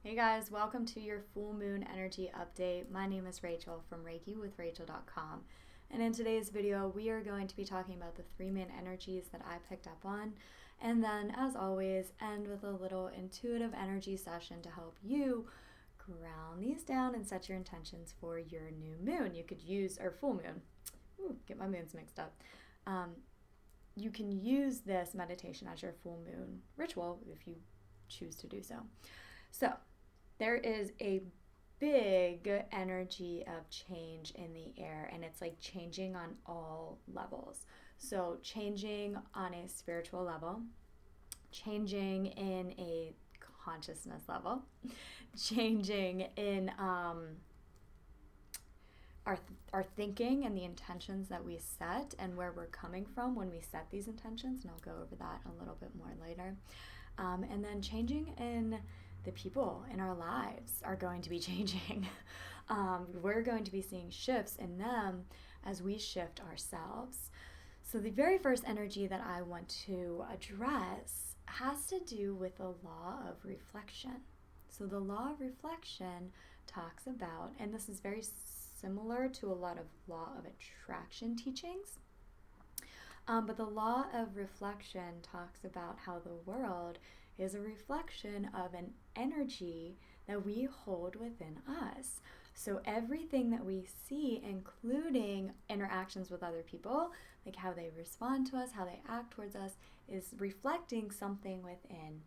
Hey guys, welcome to your full moon energy update. My name is Rachel from ReikiWithRachel.com, and in today's video we are going to be talking about the three main energies that I picked up on, and then as always end with a little intuitive energy session to help you ground these down and set your intentions for your new moon. You could use, or full moon, get my moons mixed up. You can use this meditation as your full moon ritual if you choose to do so. So, there is a big energy of change in the air, and it's like changing on all levels. So, changing on a spiritual level, changing in a consciousness level, changing in our thinking and the intentions that we set and where we're coming from when we set these intentions, and I'll go over that a little bit more later. And then changing in the people in our lives are going to be changing. We're going to be seeing shifts in them as we shift ourselves. So the very first energy that I want to address has to do with the law of reflection. So the law of reflection talks about, and this is very similar to a lot of law of attraction teachings, but the law of reflection talks about how the world is a reflection of an energy that we hold within us. So everything that we see, including interactions with other people, like how they respond to us, how they act towards us, is reflecting something within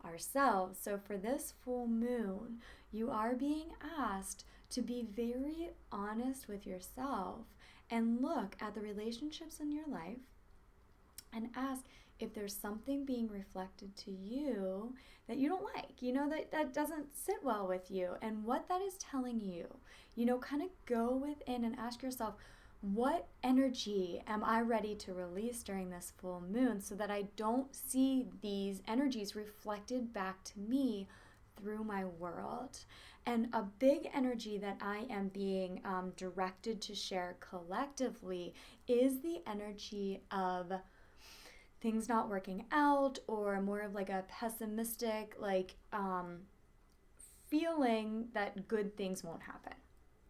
ourselves. So for this full moon, you are being asked to be very honest with yourself and look at the relationships in your life and ask if there's something being reflected to you that you don't like, that doesn't sit well with you, and what that is telling you. Kind of go within and ask yourself, what energy am I ready to release during this full moon so that I don't see these energies reflected back to me through my world? And a big energy that I am being directed to share collectively is the energy of things not working out, or more of like a pessimistic feeling that good things won't happen.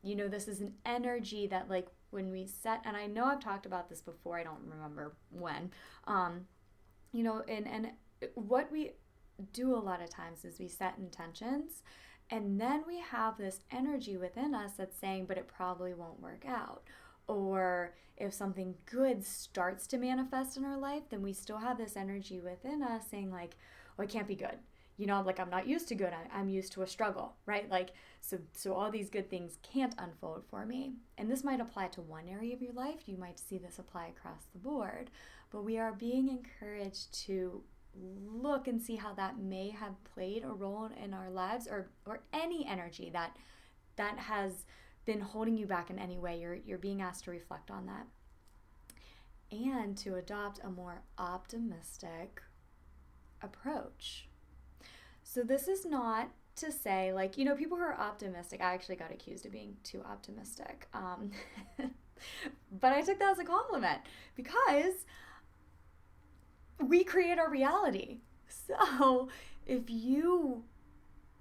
This is an energy that, like, when we set, and I know I've talked about this before, I don't remember when, and what we do a lot of times is we set intentions, and then we have this energy within us that's saying, but it probably won't work out. Or if something good starts to manifest in our life, then we still have this energy within us saying, like, oh, it can't be good. I'm not used to good. I'm used to a struggle, right? So all these good things can't unfold for me. And this might apply to one area of your life. You might see this apply across the board. But we are being encouraged to look and see how that may have played a role in our lives, or any energy that has been holding you back in any way. You're being asked to reflect on that and to adopt a more optimistic approach. So this is not to say, people who are optimistic, I actually got accused of being too optimistic. But I took that as a compliment, because we create our reality. So if you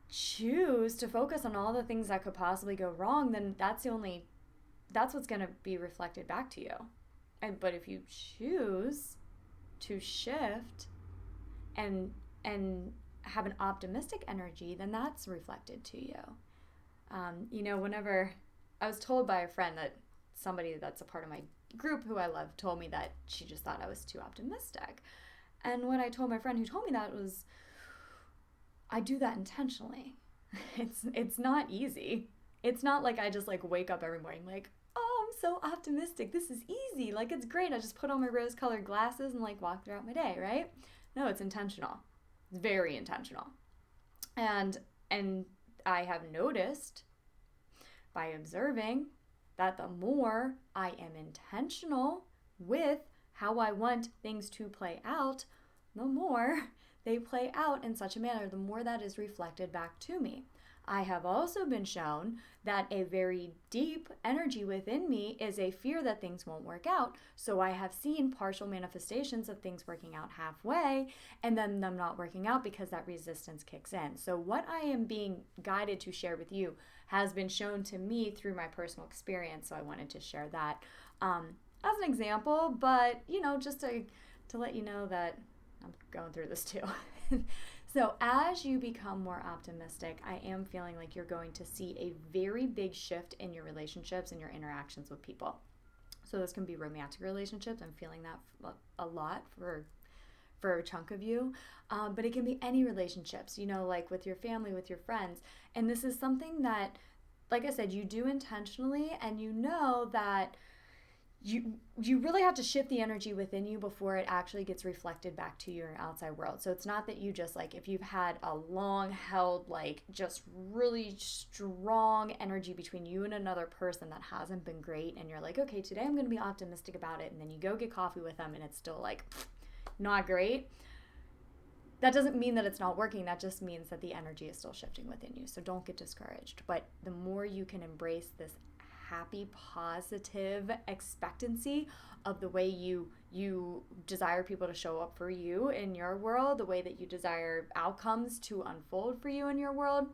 choose to focus on all the things that could possibly go wrong, then that's what's going to be reflected back to you. But if you choose to shift and have an optimistic energy, then that's reflected to you. Whenever I was told by a friend that somebody that's a part of my group who I love told me that she just thought I was too optimistic. And what I told my friend who told me that was, I do that intentionally. It's not easy. It's not like I just wake up every morning like, oh, I'm so optimistic. This is easy. It's great. I just put on my rose-colored glasses and walk throughout my day, right? No, it's intentional. It's very intentional. And I have noticed by observing that the more I am intentional with how I want things to play out, the more they play out in such a manner, the more that is reflected back to me. I have also been shown that a very deep energy within me is a fear that things won't work out. So I have seen partial manifestations of things working out halfway and then them not working out because that resistance kicks in. So what I am being guided to share with you has been shown to me through my personal experience. So I wanted to share that as an example, but just to let you know that I'm going through this too. So as you become more optimistic, I am feeling like you're going to see a very big shift in your relationships and your interactions with people. So this can be romantic relationships. I'm feeling that a lot for a chunk of you. But it can be any relationships, like with your family, with your friends. And this is something that, like I said, you do intentionally, and that you really have to shift the energy within you before it actually gets reflected back to your outside world. So it's not that you just, like, if you've had a long held, like, just really strong energy between you and another person that hasn't been great, and you're like, okay, today I'm going to be optimistic about it, and then you go get coffee with them and it's still like not great. That doesn't mean that it's not working. That just means that the energy is still shifting within you. So don't get discouraged. But the more you can embrace this happy, positive expectancy of the way you desire people to show up for you in your world, the way that you desire outcomes to unfold for you in your world,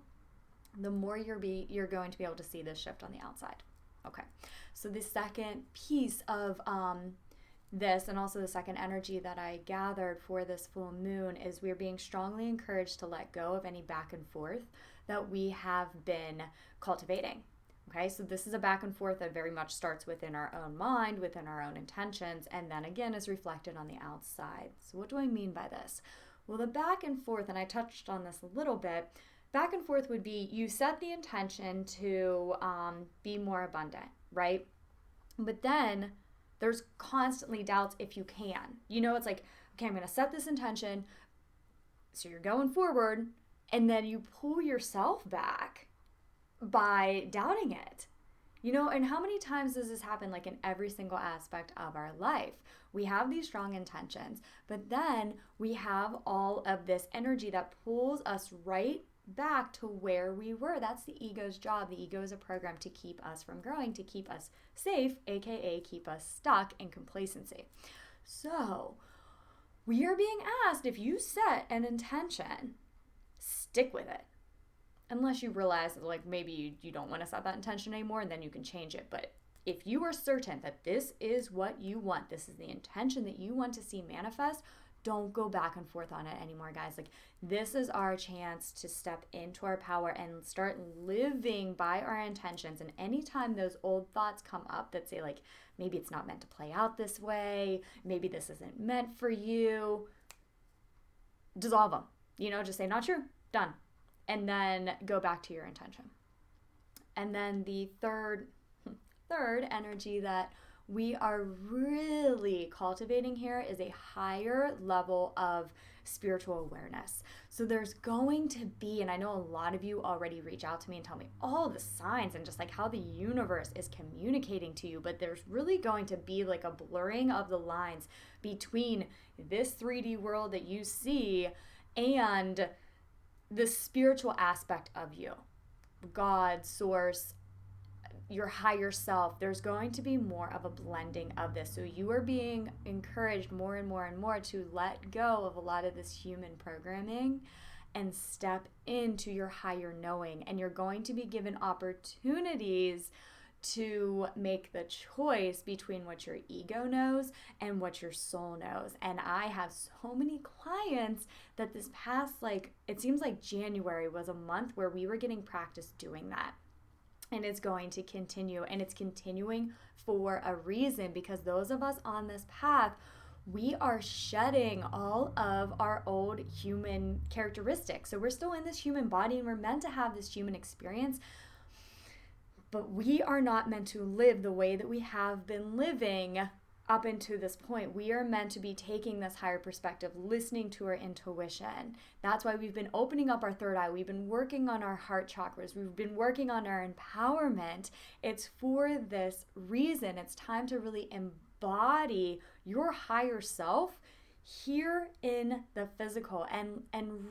the more you're going to be able to see this shift on the outside. Okay, so the second piece of this, and also the second energy that I gathered for this full moon, is we're being strongly encouraged to let go of any back and forth that we have been cultivating. Okay, so this is a back and forth that very much starts within our own mind, within our own intentions, and then again is reflected on the outside. So what do I mean by this? Well, the back and forth, and I touched on this a little bit, back and forth would be you set the intention to be more abundant, right? But then there's constantly doubts if you can. It's like, okay, I'm going to set this intention, so you're going forward, and then you pull yourself back by doubting it. And how many times does this happen, like in every single aspect of our life? We have these strong intentions, but then we have all of this energy that pulls us right back to where we were. That's the ego's job. The ego is a program to keep us from growing, to keep us safe, aka keep us stuck in complacency. So we are being asked, if you set an intention, stick with it. Unless you realize that, like, maybe you don't want to set that intention anymore, and then you can change it. But if you are certain that this is what you want, this is the intention that you want to see manifest, don't go back and forth on it anymore, guys. Like, this is our chance to step into our power and start living by our intentions. And anytime those old thoughts come up that say, like, maybe it's not meant to play out this way, maybe this isn't meant for you, dissolve them. Just say, not true, done. And then go back to your intention. And then the third energy that we are really cultivating here is a higher level of spiritual awareness. So there's going to be, and I know a lot of you already reach out to me and tell me all the signs and just like how the universe is communicating to you, but there's really going to be like a blurring of the lines between this 3D world that you see and the spiritual aspect of you, God, source, your higher self. There's going to be more of a blending of this. So you are being encouraged more and more and more to let go of a lot of this human programming and step into your higher knowing. And you're going to be given opportunities to make the choice between what your ego knows and what your soul knows. And I have so many clients that this past, it seems like January was a month where we were getting practice doing that. And it's going to continue, and it's continuing for a reason, because those of us on this path, we are shedding all of our old human characteristics. So we're still in this human body and we're meant to have this human experience, but we are not meant to live the way that we have been living up until this point. We are meant to be taking this higher perspective, listening to our intuition. That's why we've been opening up our third eye. We've been working on our heart chakras. We've been working on our empowerment. It's for this reason. It's time to really embody your higher self here in the physical and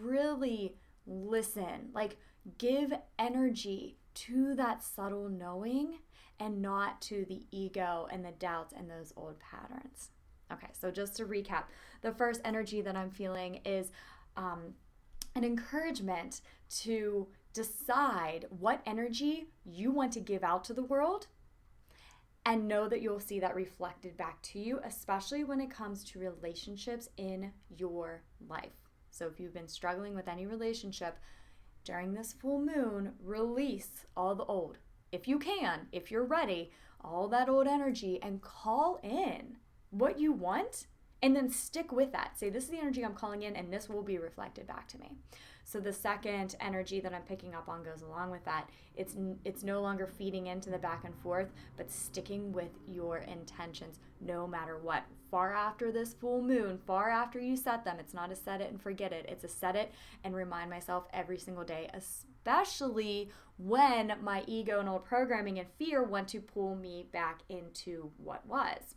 really listen, like give energy to that subtle knowing and not to the ego and the doubts and those old patterns. Okay, so just to recap, the first energy that I'm feeling is an encouragement to decide what energy you want to give out to the world and know that you'll see that reflected back to you, especially when it comes to relationships in your life. So if you've been struggling with any relationship during this full moon, release all the old. If you can, if you're ready, all that old energy and call in what you want and then stick with that. Say, this is the energy I'm calling in and this will be reflected back to me. So the second energy that I'm picking up on goes along with that. It's no longer feeding into the back and forth, but sticking with your intentions no matter what. Far after this full moon, far after you set them, it's not a set it and forget it. It's a set it and remind myself every single day, especially when my ego and old programming and fear want to pull me back into what was.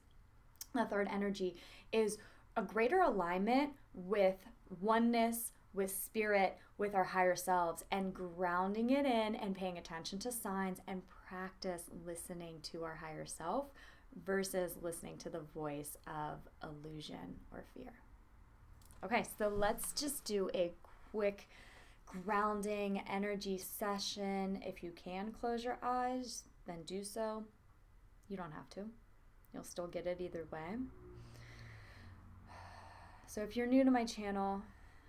The third energy is a greater alignment with oneness, with spirit, with our higher selves, and grounding it in and paying attention to signs and practice listening to our higher self versus listening to the voice of illusion or fear. Okay, so let's just do a quick grounding energy session. If you can close your eyes, then do so. You don't have to. You'll still get it either way. So if you're new to my channel,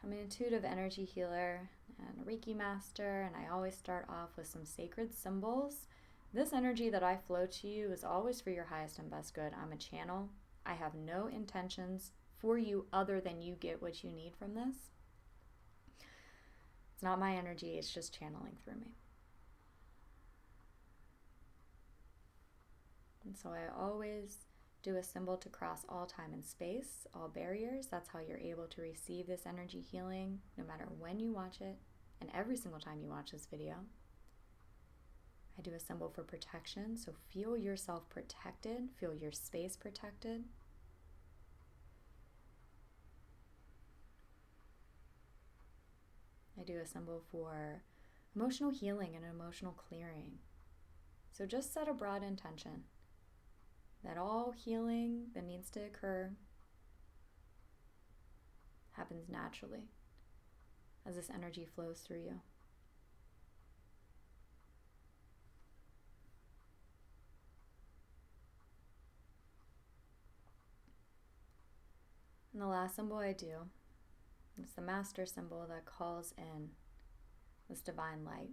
I'm an intuitive energy healer and a Reiki master, and I always start off with some sacred symbols. This energy that I flow to you is always for your highest and best good. I'm a channel. I have no intentions for you other than you get what you need from this. It's not my energy, it's just channeling through me. And so I always do a symbol to cross all time and space, all barriers. That's how you're able to receive this energy healing no matter when you watch it and every single time you watch this video. I do a symbol for protection, so feel yourself protected, feel your space protected. I do a symbol for emotional healing and emotional clearing. So just set a broad intention that all healing that needs to occur happens naturally as this energy flows through you. And the last symbol I do is the master symbol that calls in this divine light.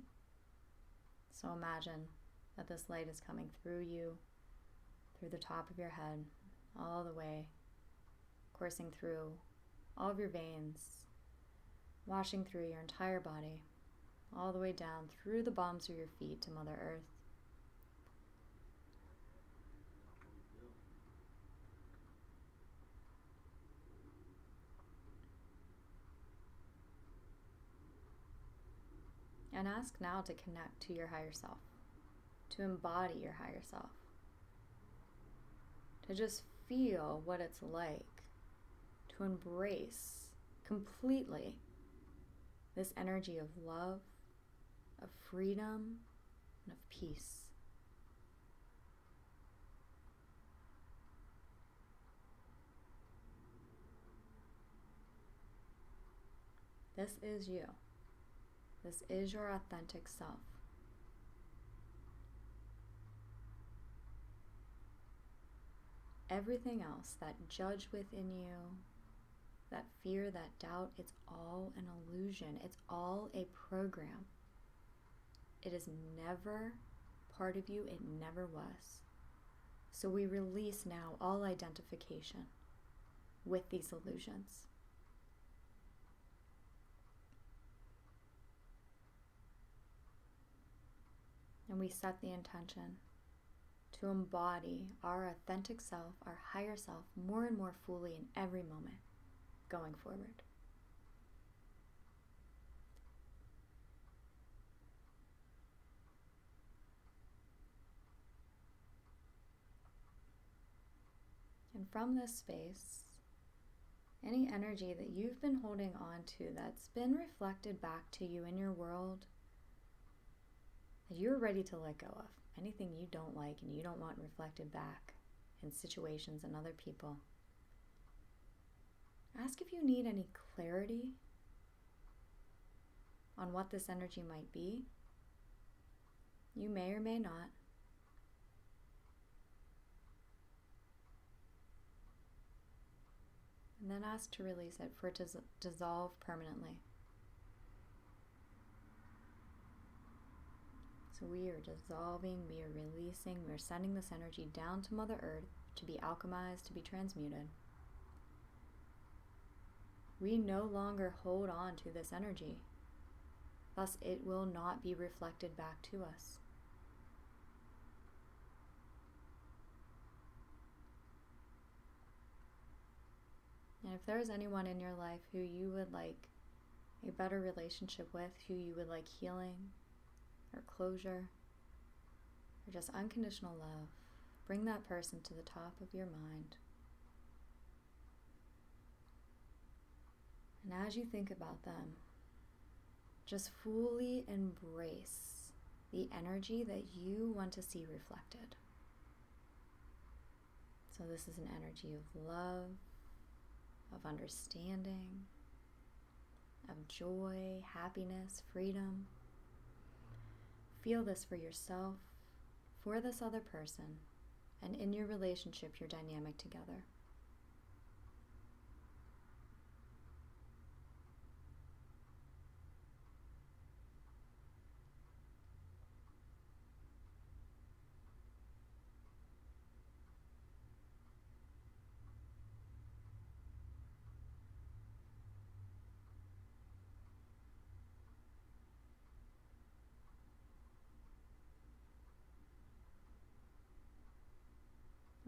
So imagine that this light is coming through you, through the top of your head, all the way, coursing through all of your veins, washing through your entire body, all the way down through the bottoms of your feet to Mother Earth. And ask now to connect to your higher self, to embody your higher self, to just feel what it's like to embrace completely this energy of love, of freedom, and of peace. This is you. This is your authentic self. Everything else, that judge within you, that fear, that doubt, it's all an illusion. It's all a program. It is never part of you. It never was. So we release now all identification with these illusions. And we set the intention to embody our authentic self, our higher self, more and more fully in every moment going forward. And from this space, Any energy that you've been holding on to that's been reflected back to you in your world that you're ready to let go of. Anything you don't like and you don't want reflected back in situations and other people. Ask if you need any clarity on what this energy might be. You may or may not. And then ask to release it, for it to dissolve permanently. So we are dissolving, we are releasing, we are sending this energy down to Mother Earth to be alchemized, to be transmuted. We no longer hold on to this energy. Thus, it will not be reflected back to us. And if there's anyone in your life who you would like a better relationship with, who you would like healing or closure or just unconditional love, bring that person to the top of your mind. And as you think about them, just fully embrace the energy that you want to see reflected. So this is an energy of love, of understanding, of joy, happiness, freedom. Feel this for yourself, for this other person, and in your relationship, your dynamic together.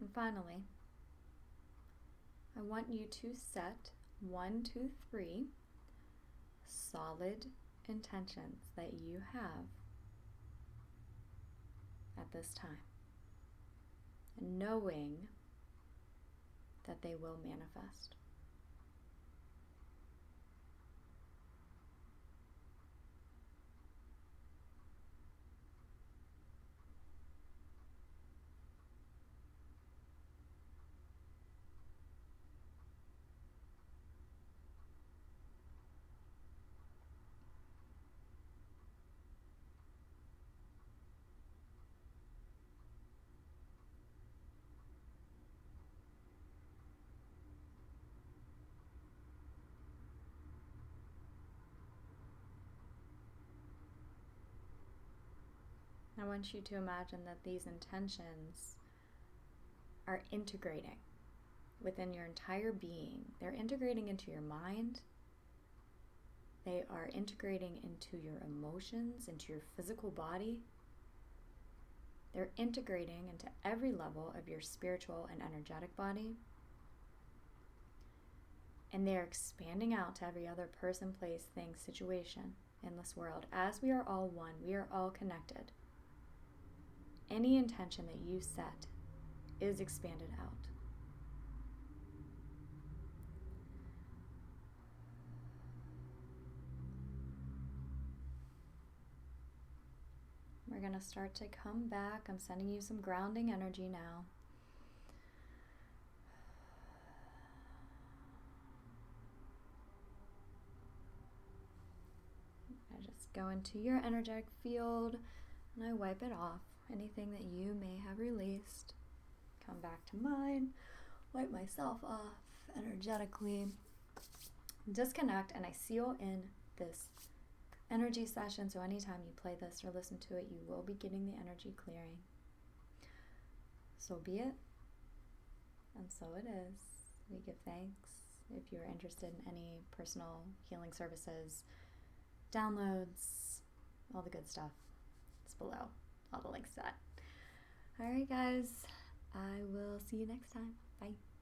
And finally, I want you to set 1, 2, 3 solid intentions that you have at this time, knowing that they will manifest. I want you to imagine that these intentions are integrating within your entire being. They're integrating into your mind. They are integrating into your emotions, into your physical body. They're integrating into every level of your spiritual and energetic body. And they're expanding out to every other person, place, thing, situation in this world. As we are all one, we are all connected. Any intention that you set is expanded out. We're going to start to come back. I'm sending you some grounding energy now. I just go into your energetic field and I wipe it off. Anything that you may have released, come back to mine, wipe myself off energetically, disconnect, and I seal in this energy session. So anytime you play this or listen to it, you will be getting the energy clearing. So be it, and so it is. We give thanks. If you're interested in any personal healing services, downloads, all the good stuff, it's below. All the links to that. All right, guys. I will see you next time. Bye.